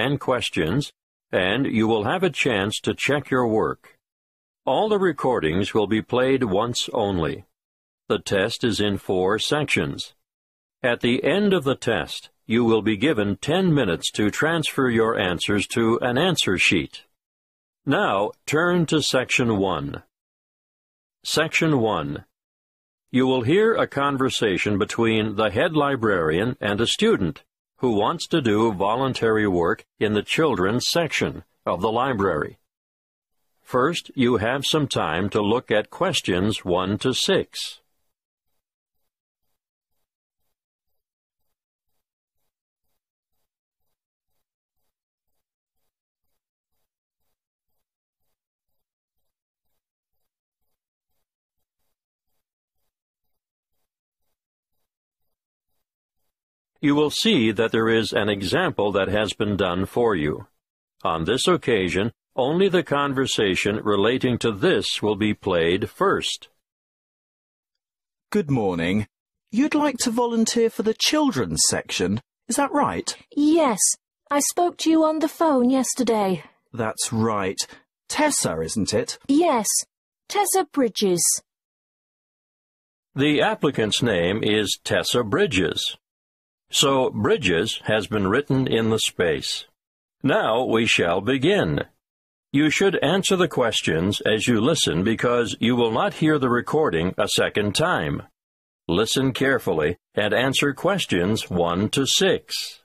and questions, and you will have a chance to check your work. All the recordings will be played once only. The test is in 4 sections. At the end of the test, you will be given 10 minutes to transfer your answers to an answer sheet. Now, turn to Section 1. Section 1. You will hear a conversation between the head librarian and a student who wants to do voluntary work in the children's section of the library. First, you have some time to look at questions 1 to 6. You will see that there is an example that has been done for you. On this occasion, only the conversation relating to this will be played first. Good morning. You'd like to volunteer for the children's section, is that right? Yes, I spoke to you on the phone yesterday. That's right. Tessa, isn't it? Yes, Tessa Bridges. The applicant's name is Tessa Bridges. So Bridges has been written in the space. Now we shall begin. You should answer the questions as you listen because you will not hear the recording a second time. Listen carefully and answer questions 1 to 6.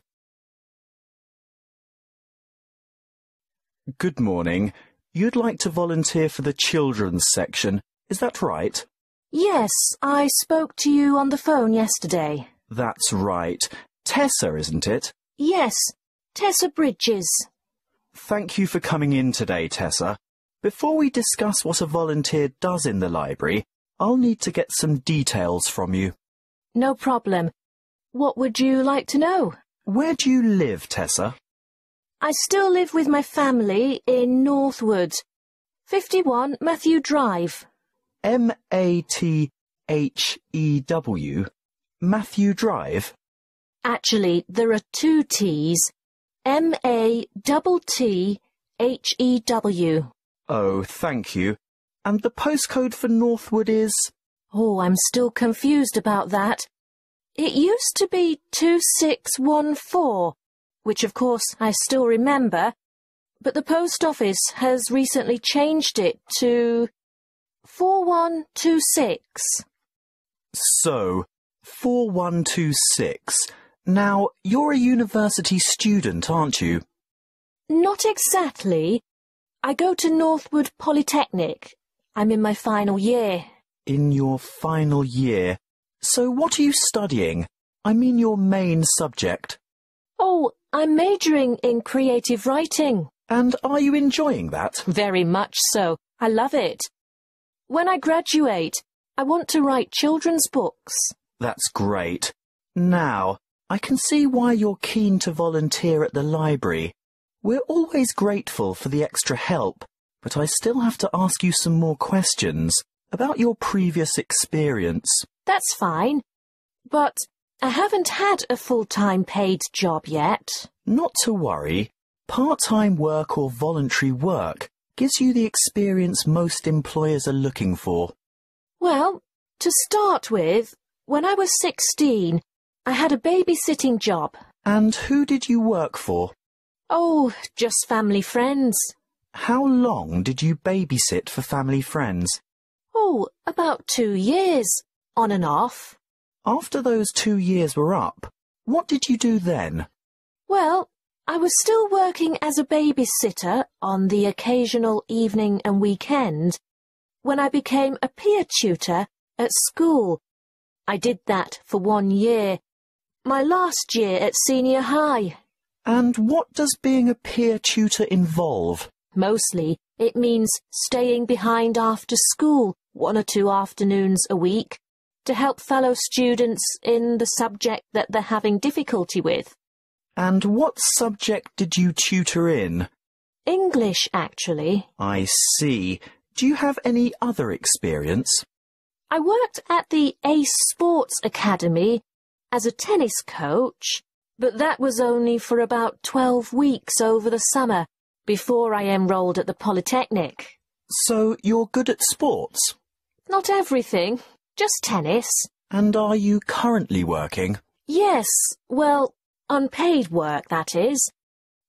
Good morning. You'd like to volunteer for the children's section, is that right? Yes, I spoke to you on the phone yesterday. That's right. Tessa, isn't it? Yes, Tessa Bridges. Thank you for coming in today, Tessa. Before we discuss what a volunteer does in the library, I'll need to get some details from you. No problem. What would you like to know? Where do you live, Tessa? I still live with my family in Northwood, 51 Matthew Drive. Mathew? Matthew Drive? Actually, there are 2 T's. Mattthew. Oh, thank you. And the postcode for Northwood is? Oh, I'm still confused about that. It used to be 2614, which of course I still remember, but the post office has recently changed it to 4126. So, 4126. Now, you're a university student, aren't you? Not exactly. I go to Northwood Polytechnic. I'm in my final year. In your final year? So what are you studying? I mean your main subject. Oh, I'm majoring in creative writing. And are you enjoying that? Very much so. I love it. When I graduate, I want to write children's books. That's great. Now, I can see why you're keen to volunteer at the library. We're always grateful for the extra help, but I still have to ask you some more questions about your previous experience. That's fine, but I haven't had a full-time paid job yet. Not to worry. Part-time work or voluntary work gives you the experience most employers are looking for. Well, to start with, when I was 16, I had a babysitting job. And who did you work for? Oh, just family friends. How long did you babysit for family friends? Oh, about 2 years, on and off. After those 2 years were up, what did you do then? Well, I was still working as a babysitter on the occasional evening and weekend when I became a peer tutor at school. I did that for 1 year, my last year at senior high. And what does being a peer tutor involve? Mostly, it means staying behind after school 1 or 2 afternoons a week to help fellow students in the subject that they're having difficulty with. And what subject did you tutor in? English, actually. I see. Do you have any other experience? I worked at the Ace Sports Academy as a tennis coach, but that was only for about 12 weeks over the summer, before I enrolled at the Polytechnic. So you're good at sports? Not everything, just tennis. And are you currently working? Yes, well, unpaid work, that is.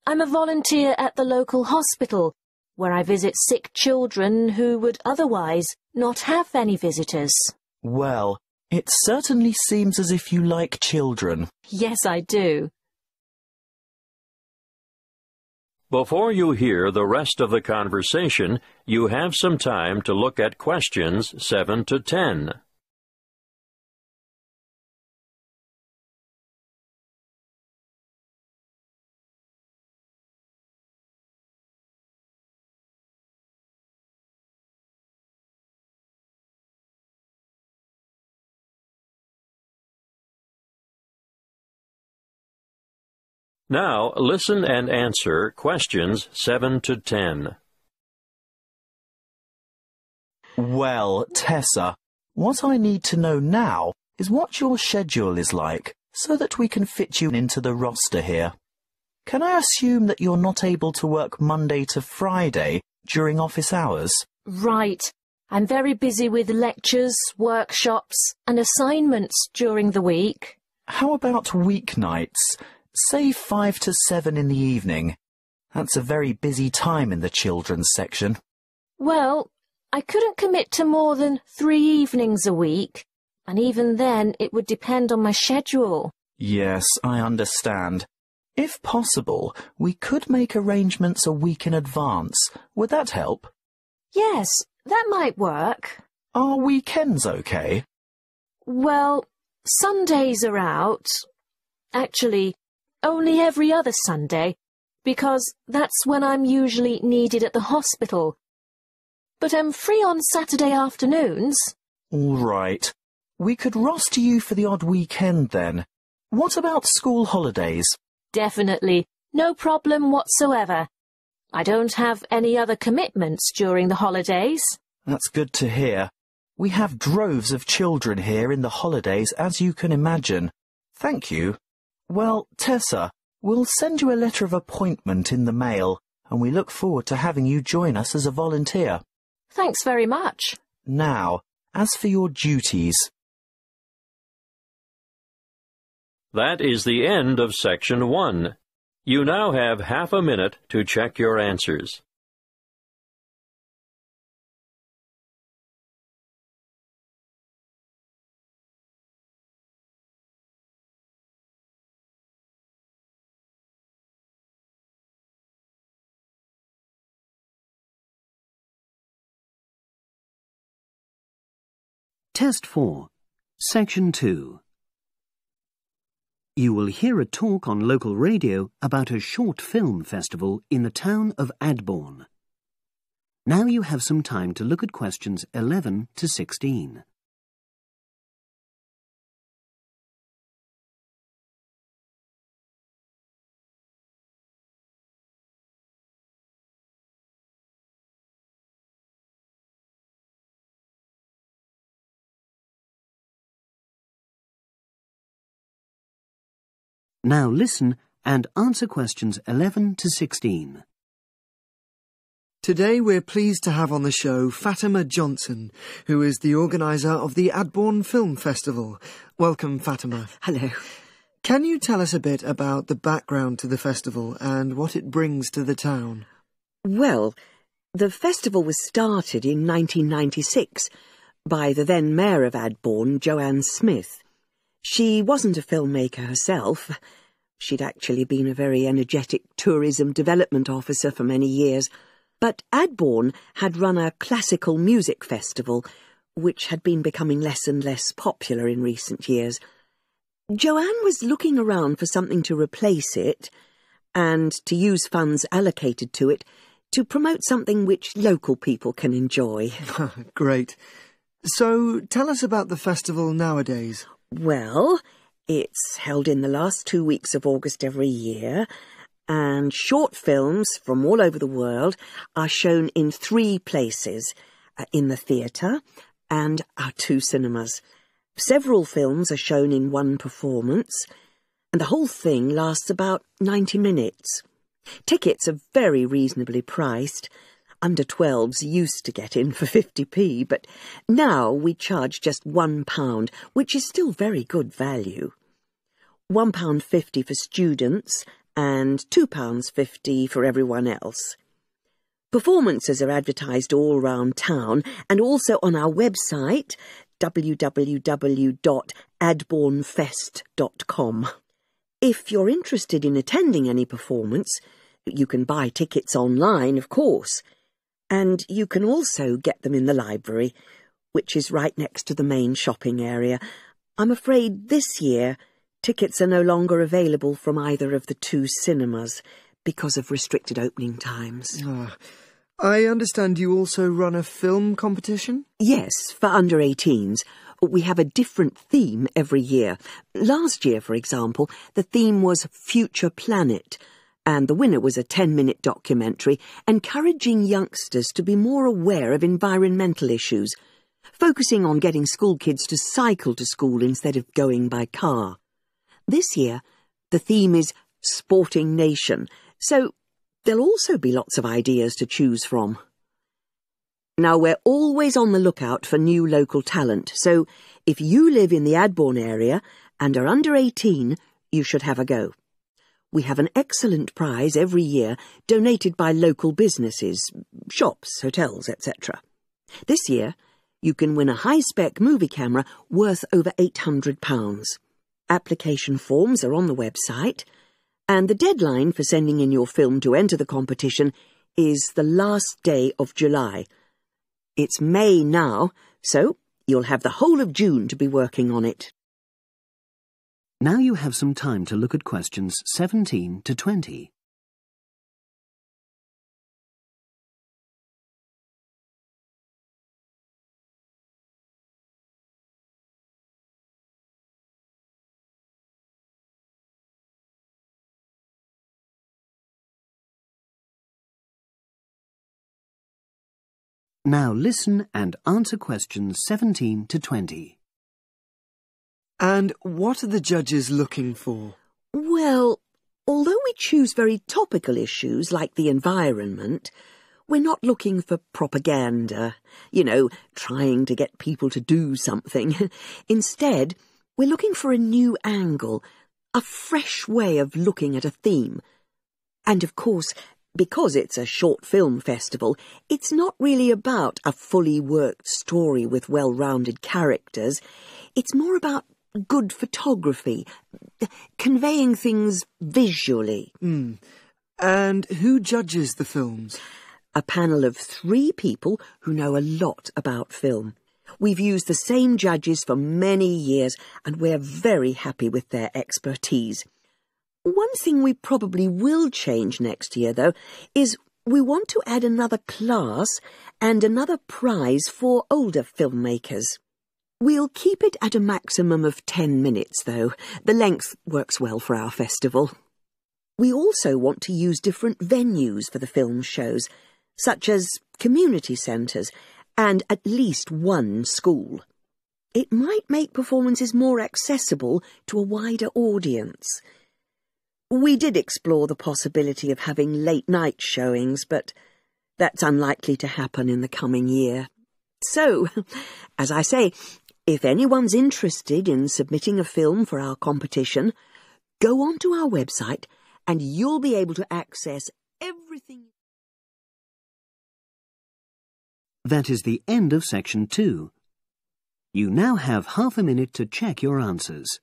I'm a volunteer at the local hospital, where I visit sick children who would otherwise not have any visitors. Well, it certainly seems as if you like children. Yes, I do. Before you hear the rest of the conversation, you have some time to look at questions 7 to 10. Now, listen and answer questions 7 to 10. Well, Tessa, what I need to know now is what your schedule is like, so that we can fit you into the roster here. Can I assume that you're not able to work Monday to Friday during office hours? Right. I'm very busy with lectures, workshops, and assignments during the week. How about weeknights? Say 5 to 7 in the evening. That's a very busy time in the children's section. Well, I couldn't commit to more than 3 evenings a week, and even then it would depend on my schedule. Yes, I understand. If possible, we could make arrangements a week in advance. Would that help? Yes, that might work. Are weekends okay? Well, Sundays are out. Actually, only every other Sunday, because that's when I'm usually needed at the hospital. But I'm free on Saturday afternoons. All right. We could roster you for the odd weekend then. What about school holidays? Definitely. No problem whatsoever. I don't have any other commitments during the holidays. That's good to hear. We have droves of children here in the holidays, as you can imagine. Thank you. Well, Tessa, we'll send you a letter of appointment in the mail, and we look forward to having you join us as a volunteer. Thanks very much. Now, as for your duties... That is the end of Section 1. You now have half a minute to check your answers. Test 4, Section 2. You will hear a talk on local radio about a short film festival in the town of Adbourne. Now you have some time to look at questions 11 to 16. Now listen and answer questions 11 to 16. Today we're pleased to have on the show Fatima Johnson, who is the organiser of the Adbourne Film Festival. Welcome, Fatima. Hello. Can you tell us a bit about the background to the festival and what it brings to the town? Well, the festival was started in 1996 by the then Mayor of Adbourne, Joanne Smith. She wasn't a filmmaker herself. She'd actually been a very energetic tourism development officer for many years. But Adbourne had run a classical music festival, which had been becoming less and less popular in recent years. Joanne was looking around for something to replace it, and to use funds allocated to it to promote something which local people can enjoy. Great. So, tell us about the festival nowadays. Well, it's held in the last 2 weeks of August every year, and short films from all over the world are shown in 3 places, in the theatre and our 2 cinemas. Several films are shown in one performance. and the whole thing lasts about 90 minutes. Tickets are very reasonably priced. Under 12s used to get in for 50p, but now we charge just £1, which is still very good value. £1.50 for students and £2.50 for everyone else. Performances are advertised all round town and also on our website, www.adbournefest.com. If you're interested in attending any performance, you can buy tickets online, of course, and you can also get them in the library, which is right next to the main shopping area. I'm afraid this year tickets are no longer available from either of the two cinemas because of restricted opening times. I understand you also run a film competition? Yes, for under 18s. We have a different theme every year. Last year, for example, the theme was Future Planet, and the winner was a 10-minute documentary encouraging youngsters to be more aware of environmental issues, focusing on getting school kids to cycle to school instead of going by car. This year, the theme is Sporting Nation, so there'll also be lots of ideas to choose from. Now, we're always on the lookout for new local talent, so if you live in the Adbourne area and are under 18, you should have a go. We have an excellent prize every year donated by local businesses, shops, hotels, etc. This year, you can win a high-spec movie camera worth over £800. Application forms are on the website, and the deadline for sending in your film to enter the competition is the last day of July. It's May now, so you'll have the whole of June to be working on it. Now you have some time to look at questions 17 to 20. Now listen and answer questions 17 to 20. And what are the judges looking for? Well, although we choose very topical issues like the environment, we're not looking for propaganda, trying to get people to do something. Instead, we're looking for a new angle, a fresh way of looking at a theme. And of course, because it's a short film festival, it's not really about a fully worked story with well-rounded characters. It's more about good photography, conveying things visually. And who judges the films? A panel of 3 people who know a lot about film. We've used the same judges for many years, and we're very happy with their expertise. One thing we probably will change next year, though, is we want to add another class and another prize for older filmmakers. We'll keep it at a maximum of 10 minutes, though. The length works well for our festival. We also want to use different venues for the film shows, such as community centres and at least one school. It might make performances more accessible to a wider audience. We did explore the possibility of having late-night showings, but that's unlikely to happen in the coming year. So, as I say, if anyone's interested in submitting a film for our competition, go onto our website and you'll be able to access everything. That is the end of section 2. You now have half a minute to check your answers.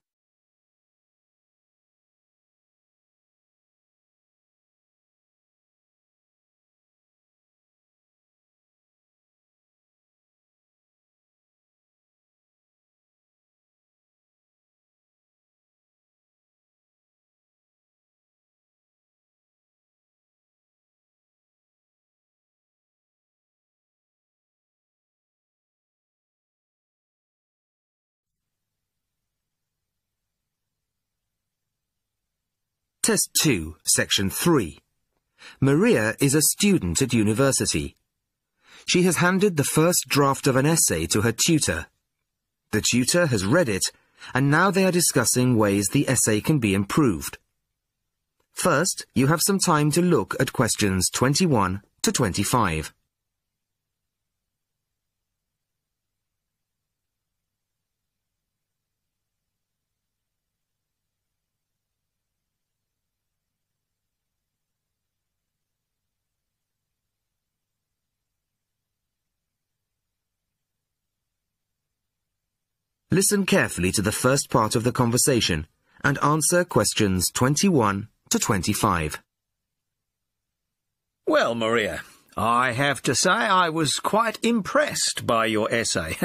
Test 2, Section 3. Maria is a student at university. She has handed the first draft of an essay to her tutor. The tutor has read it and now they are discussing ways the essay can be improved. First, you have some time to look at questions 21 to 25. Listen carefully to the first part of the conversation and answer questions 21 to 25. Well, Maria, I have to say I was quite impressed by your essay.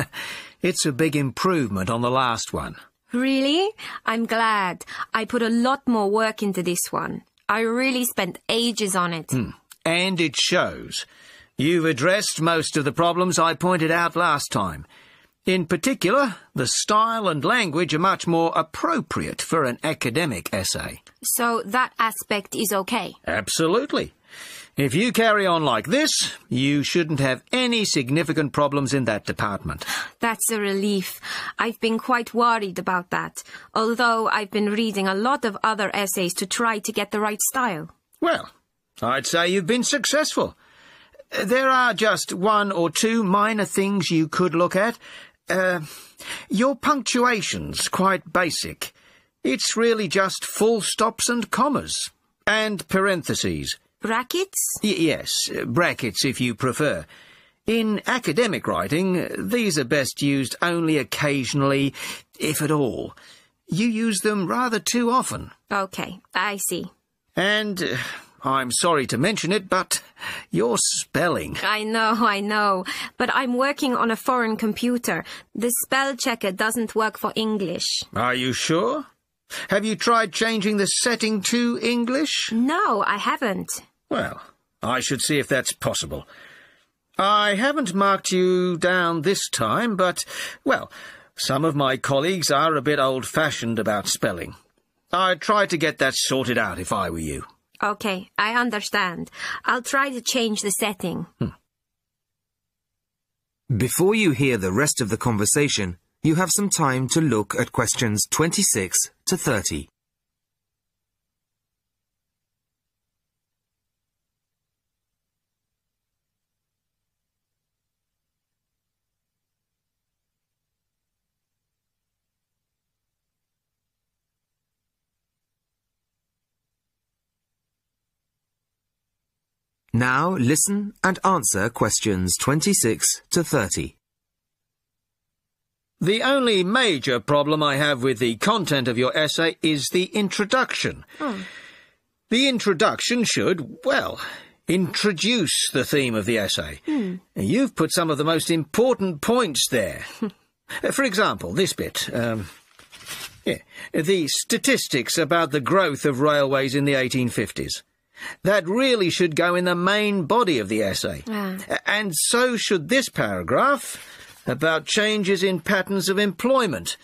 It's a big improvement on the last one. Really? I'm glad. I put a lot more work into this one. I really spent ages on it. And it shows. You've addressed most of the problems I pointed out last time. In particular, the style and language are much more appropriate for an academic essay. So that aspect is okay? Absolutely. If you carry on like this, you shouldn't have any significant problems in that department. That's a relief. I've been quite worried about that, although I've been reading a lot of other essays to try to get the right style. Well, I'd say you've been successful. There are just one or two minor things you could look at. Your punctuation's quite basic. It's really just full stops and commas. And parentheses. Brackets? Yes, brackets if you prefer. In academic writing, these are best used only occasionally, if at all. You use them rather too often. Okay, I see. And I'm sorry to mention it, but your spelling... I know. But I'm working on a foreign computer. The spell checker doesn't work for English. Are you sure? Have you tried changing the setting to English? No, I haven't. Well, I should see if that's possible. I haven't marked you down this time, but, well, some of my colleagues are a bit old-fashioned about spelling. I'd try to get that sorted out if I were you. Okay, I understand. I'll try to change the setting. Before you hear the rest of the conversation, you have some time to look at questions 26 to 30. Now listen and answer questions 26 to 30. The only major problem I have with the content of your essay is the introduction. The introduction should, well, introduce the theme of the essay. You've put some of the most important points there. For example, this bit. The statistics about the growth of railways in the 1850s. That really should go in the main body of the essay. And so should this paragraph about changes in patterns of employment.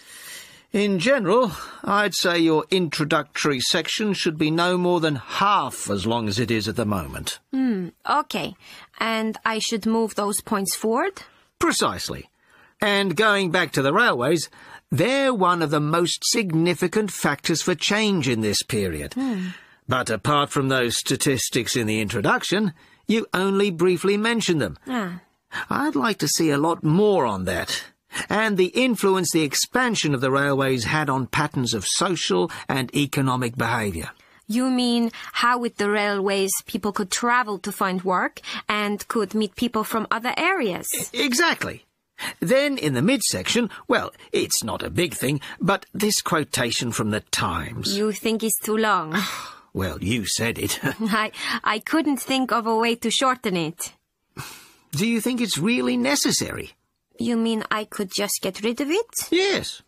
In general, I'd say your introductory section should be no more than half as long as it is at the moment. Okay. And I should move those points forward? Precisely. And going back to the railways, they're one of the most significant factors for change in this period. But apart from those statistics in the introduction, you only briefly mention them. I'd like to see a lot more on that, and the influence the expansion of the railways had on patterns of social and economic behaviour. You mean how with the railways people could travel to find work and could meet people from other areas? Exactly. Then in the midsection, well, it's not a big thing, but this quotation from the Times. You think it's too long? Well, you said it. I couldn't think of a way to shorten it. Do you think it's really necessary? You mean I could just get rid of it? Yes.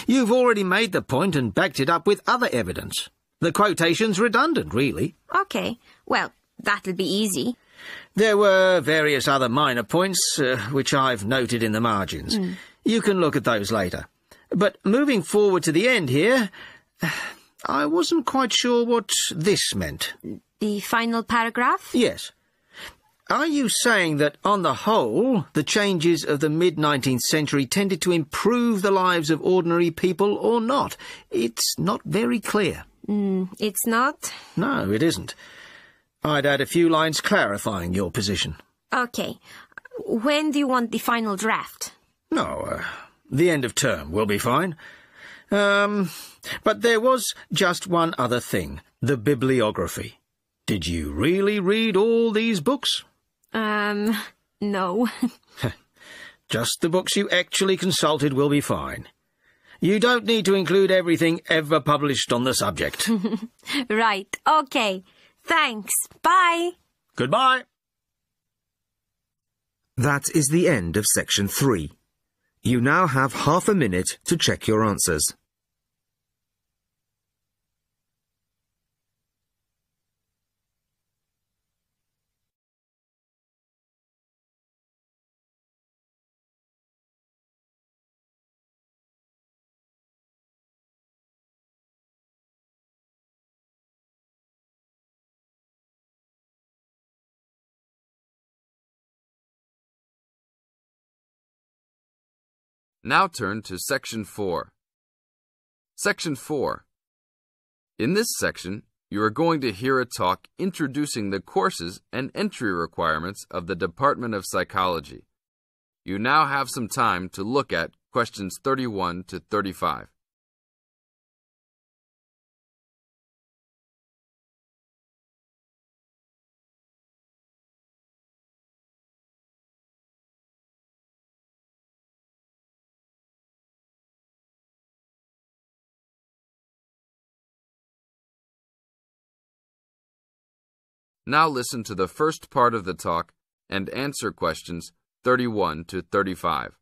You've already made the point and backed it up with other evidence. The quotation's redundant, really. Okay. Well, that'll be easy. There were various other minor points, which I've noted in the margins. You can look at those later. But moving forward to the end here, I wasn't quite sure what this meant. The final paragraph? Yes. Are you saying that, on the whole, the changes of the mid-19th century tended to improve the lives of ordinary people or not? It's not very clear. It's not? No, it isn't. I'd add a few lines clarifying your position. Okay. When do you want the final draft? No, the end of term will be fine. But there was just one other thing, the bibliography. Did you really read all these books? No. Just the books you actually consulted will be fine. You don't need to include everything ever published on the subject. Right, okay. Thanks. Bye. Goodbye. That is the end of section 3. You now have half a minute to check your answers. Now turn to Section 4. Section 4. In this section, you are going to hear a talk introducing the courses and entry requirements of the Department of Psychology. You now have some time to look at questions 31 to 35. Now listen to the first part of the talk and answer questions 31 to 35.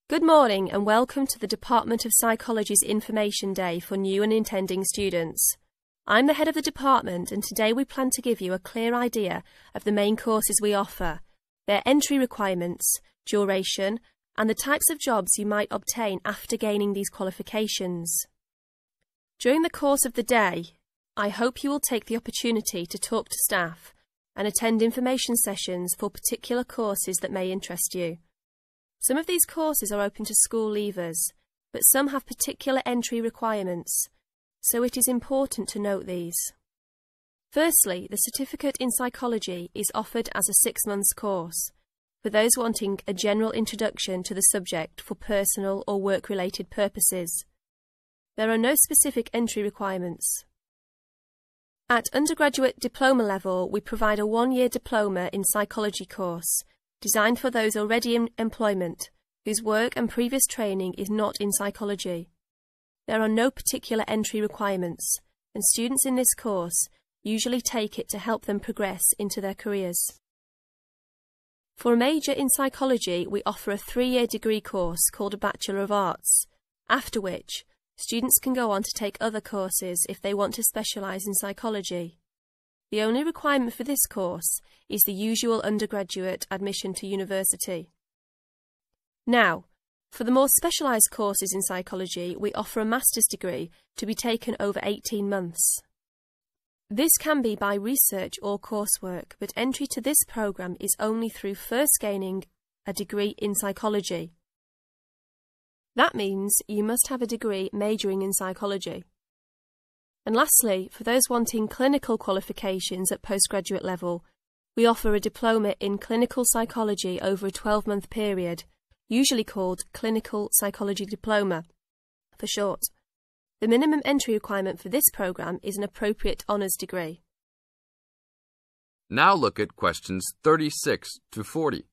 Good morning and welcome to the Department of Psychology's Information Day for new and intending students. I'm the head of the department and today we plan to give you a clear idea of the main courses we offer, their entry requirements, duration, and the types of jobs you might obtain after gaining these qualifications. During the course of the day, I hope you will take the opportunity to talk to staff and attend information sessions for particular courses that may interest you. Some of these courses are open to school leavers, but some have particular entry requirements, so it is important to note these. Firstly, the Certificate in Psychology is offered as a 6-month course for those wanting a general introduction to the subject for personal or work-related purposes. There are no specific entry requirements. At undergraduate diploma level, we provide a 1-year diploma in psychology course, designed for those already in employment, whose work and previous training is not in psychology. There are no particular entry requirements, and students in this course usually take it to help them progress into their careers. For a major in psychology, we offer a 3-year degree course called a Bachelor of Arts, after which students can go on to take other courses if they want to specialise in psychology. The only requirement for this course is the usual undergraduate admission to university. Now, for the more specialised courses in psychology, we offer a master's degree to be taken over 18 months. This can be by research or coursework, but entry to this programme is only through first gaining a degree in psychology. That means you must have a degree majoring in psychology. And lastly, for those wanting clinical qualifications at postgraduate level, we offer a diploma in clinical psychology over a 12-month period, usually called Clinical Psychology Diploma, for short. The minimum entry requirement for this programme is an appropriate honours degree. Now look at questions 36 to 40.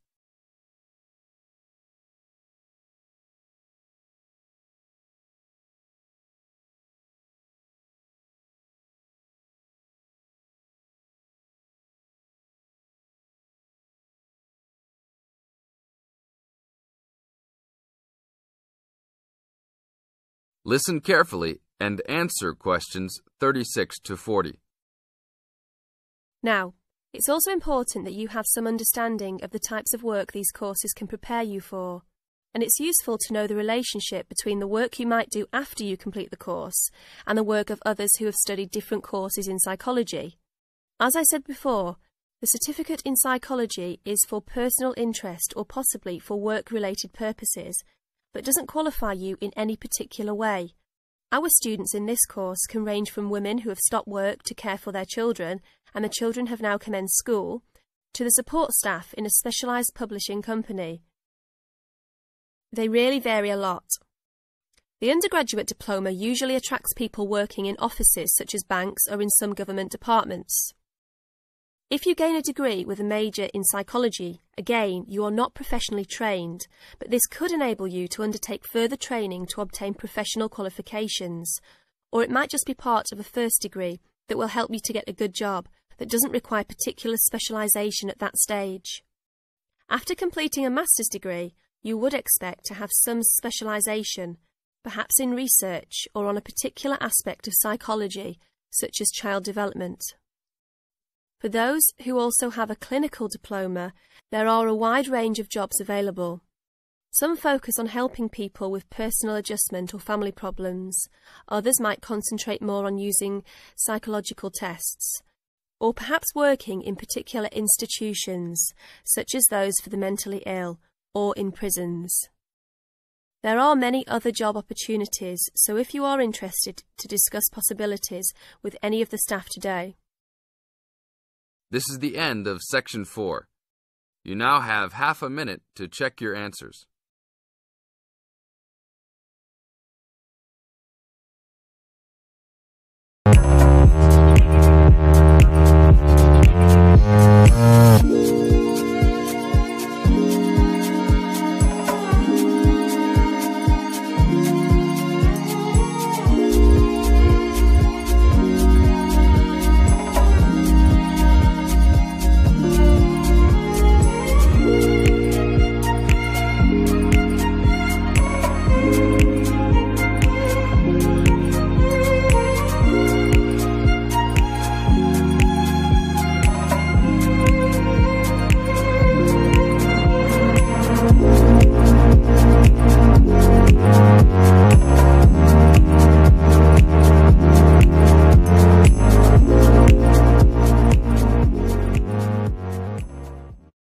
Listen carefully and answer questions 36 to 40. Now, it's also important that you have some understanding of the types of work these courses can prepare you for, and it's useful to know the relationship between the work you might do after you complete the course and the work of others who have studied different courses in psychology. As I said before, The certificate in psychology is for personal interest or possibly for work-related purposes, but doesn't qualify you in any particular way. Our students in this course can range from women who have stopped work to care for their children and the children have now commenced school, to the support staff in a specialised publishing company. They really vary a lot. The undergraduate diploma usually attracts people working in offices such as banks or in some government departments. If you gain a degree with a major in psychology, again, you are not professionally trained, but this could enable you to undertake further training to obtain professional qualifications, or it might just be part of a first degree that will help you to get a good job that doesn't require particular specialisation at that stage. After completing a master's degree, you would expect to have some specialisation, perhaps in research or on a particular aspect of psychology, such as child development. For those who also have a clinical diploma, there are a wide range of jobs available. Some focus on helping people with personal adjustment or family problems. Others might concentrate more on using psychological tests, or perhaps working in particular institutions, such as those for the mentally ill, or in prisons. There are many other job opportunities, so if you are interested to discuss possibilities with any of the staff today. This is the end of Section 4. You now have half a minute to check your answers.